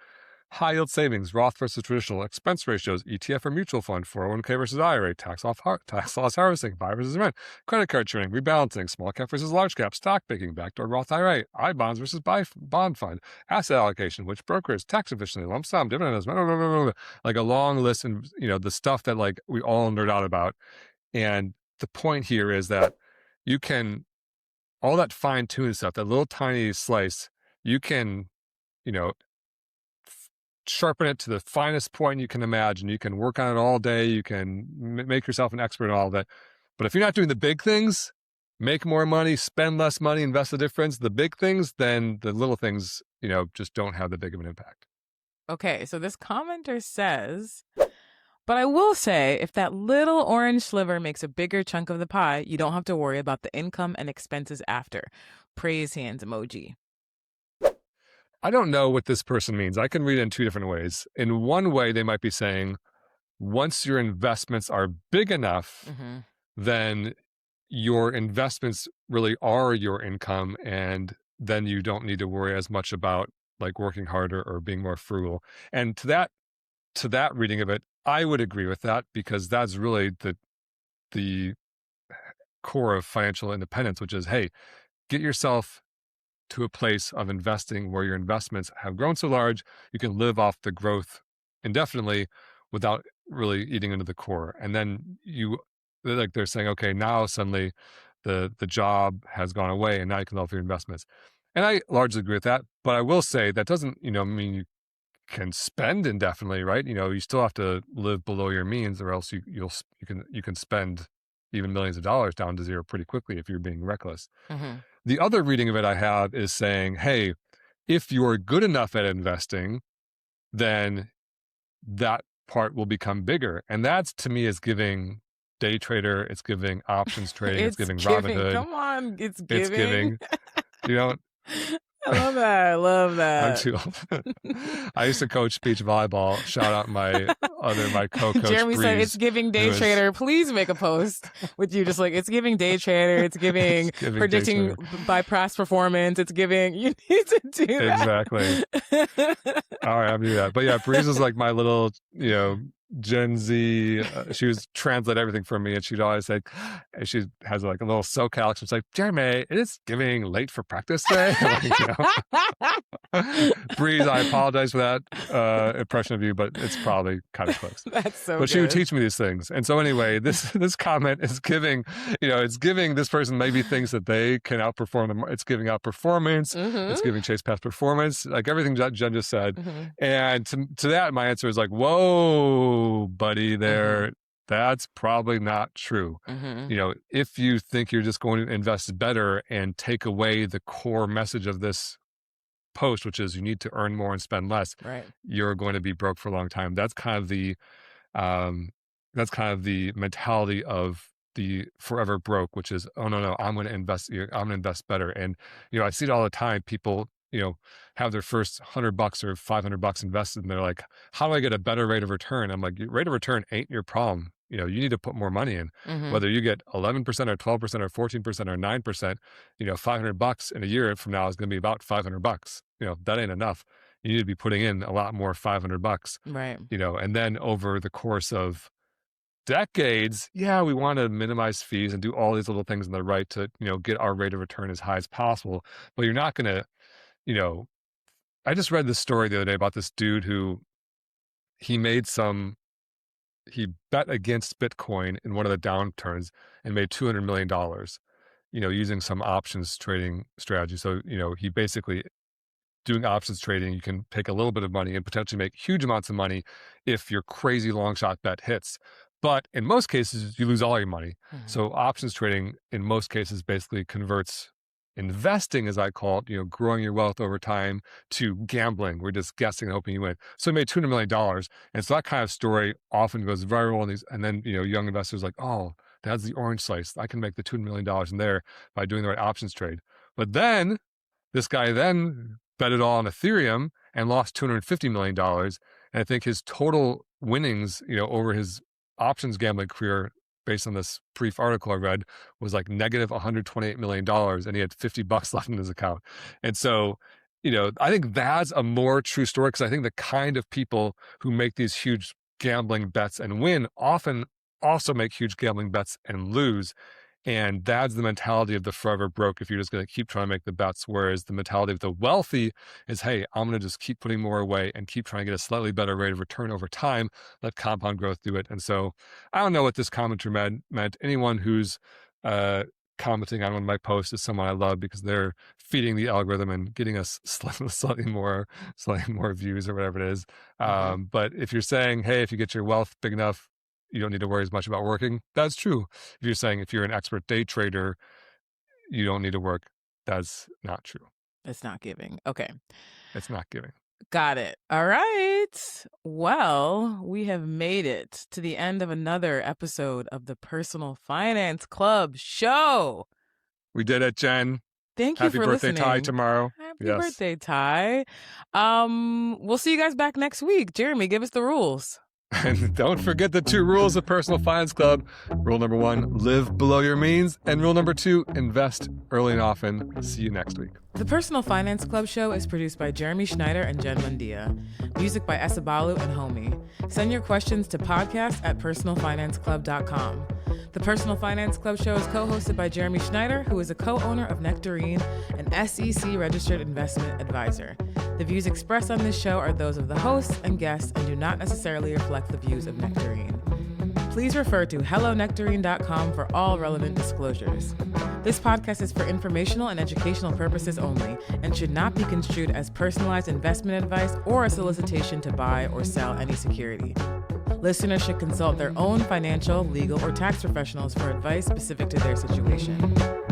high yield savings, Roth versus traditional, expense ratios, ETF or mutual fund, 401k versus IRA, tax loss harvesting, buy versus rent, credit card trading, rebalancing, small cap versus large cap, stock picking, backdoor Roth IRA, I bonds versus bond fund, asset allocation, which brokers, tax efficiently, lump sum, dividends, like a long list, and the stuff that like we all nerd out about. And the point here is that you can, all that fine tuned stuff, that little tiny slice, you can, sharpen it to the finest point you can imagine. You can work on it all day. You can make yourself an expert in all of that. But if you're not doing the big things, make more money, spend less money, invest the difference, the big things, then the little things, just don't have the big of an impact. Okay, so this commenter says, but I will say, if that little orange sliver makes a bigger chunk of the pie, you don't have to worry about the income and expenses after. Praise hands emoji. I don't know what this person means. I can read it in two different ways. In one way, they might be saying, once your investments are big enough, then your investments really are your income, and then you don't need to worry as much about like working harder or being more frugal. And to that reading of it, I would agree with that, because that's really the core of financial independence, which is, hey, get yourself to a place of investing where your investments have grown so large, you can live off the growth indefinitely without really eating into the core. And then they're saying, okay, now suddenly the job has gone away and now you can live off your investments. And I largely agree with that. But I will say that doesn't, mean you can spend indefinitely, right? You still have to live below your means, or else you can spend even millions of dollars down to zero pretty quickly if you're being reckless. Mm-hmm. The other reading of it I have is saying, hey, if you're good enough at investing, then that part will become bigger. And that's, to me, is giving day trader, it's giving options trading, it's giving Robinhood. Come on, it's giving. It's giving. I love that. I love that. I'm too old. I used to coach beach volleyball. Shout out my co-coach. Jeremy Breeze, said it's giving day trader. Please make a post with you just like, it's giving day trader. It's giving, predicting by past performance. It's giving, you need to do that. Exactly. All right, I'm doing that. But yeah, Breeze is like my little, Gen Z. She was translate everything for me, and she'd always say, and she has like a little SoCal accent. She's like, Jeremy, it is giving late for practice day. Breeze, I apologize for that impression of you, but it's probably kind of close. That's so. But she would teach me these things, and so anyway, this comment is giving, it's giving this person maybe thinks that they can outperform them. It's giving out performance. Mm-hmm. It's giving chase past performance, like everything Jen just said. Mm-hmm. And to that, my answer is like, whoa, buddy, there. Mm-hmm. That's probably not true. Mm-hmm. If you think you're just going to invest better and take away the core message of this post, which is you need to earn more and spend less, right, you're going to be broke for a long time. That's kind of the mentality of the forever broke, which is, oh no, I'm going to invest. I'm going to invest better. And I see it all the time. People have their first $100 or $500 invested, and they're like, how do I get a better rate of return? I'm like, rate of return ain't your problem. You need to put more money in. Mm-hmm. Whether you get 11% or 12% or 14% or 9%, $500 in a year from now is going to be about $500. That ain't enough. You need to be putting in a lot more $500. Right. And then over the course of decades, we want to minimize fees and do all these little things in the right to, get our rate of return as high as possible. But you're not going to, I just read this story the other day about this dude who he bet against Bitcoin in one of the downturns and made $200 million, using some options trading strategy. So, he basically, doing options trading, you can take a little bit of money and potentially make huge amounts of money if your crazy long shot bet hits. But in most cases, you lose all your money. Mm-hmm. So options trading, in most cases, basically converts investing, as I call it, growing your wealth over time, to gambling. We're just guessing and hoping you win. So he made $200 million. And so that kind of story often goes viral. And then, young investors like, oh, that's the orange slice. I can make the $200 million in there by doing the right options trade. But then this guy bet it all on Ethereum and lost $250 million. And I think his total winnings, over his options gambling career, based on this brief article I read, was like negative $128 million, and he had $50 left in his account. And so, I think that's a more true story, because I think the kind of people who make these huge gambling bets and win often also make huge gambling bets and lose. And that's the mentality of the forever broke if you're just going to keep trying to make the bets. Whereas the mentality of the wealthy is, hey, I'm going to just keep putting more away and keep trying to get a slightly better rate of return over time. Let compound growth do it. And so I don't know what this commenter meant. Anyone who's commenting on one of my posts is someone I love, because they're feeding the algorithm and getting us slightly more views or whatever it is. Mm-hmm. But if you're saying, hey, if you get your wealth big enough, you don't need to worry as much about working, that's true. If you're saying if you're an expert day trader, you don't need to work, that's not true. It's not giving. Okay. It's not giving. Got it. All right. Well, we have made it to the end of another episode of the Personal Finance Club show. We did it, Jen. Thank you for listening. Happy birthday, Ty, tomorrow. Happy birthday, Ty. We'll see you guys back next week. Jeremy, give us the rules. And don't forget the 2 rules of Personal Finance Club. Rule number 1, live below your means. And rule number 2, invest early and often. See you next week. The Personal Finance Club show is produced by Jeremy Schneider and Jen Mundia. Music by Esabalu and Homie. Send your questions to podcast@personalfinanceclub.com. The Personal Finance Club show is co-hosted by Jeremy Schneider, who is a co-owner of Nectarine, an SEC-registered investment advisor. The views expressed on this show are those of the hosts and guests and do not necessarily reflect the views of Nectarine. please refer to hellonectarine.com for all relevant disclosures. This podcast is for informational and educational purposes only and should not be construed as personalized investment advice or a solicitation to buy or sell any security. Listeners should consult their own financial, legal, or tax professionals for advice specific to their situation.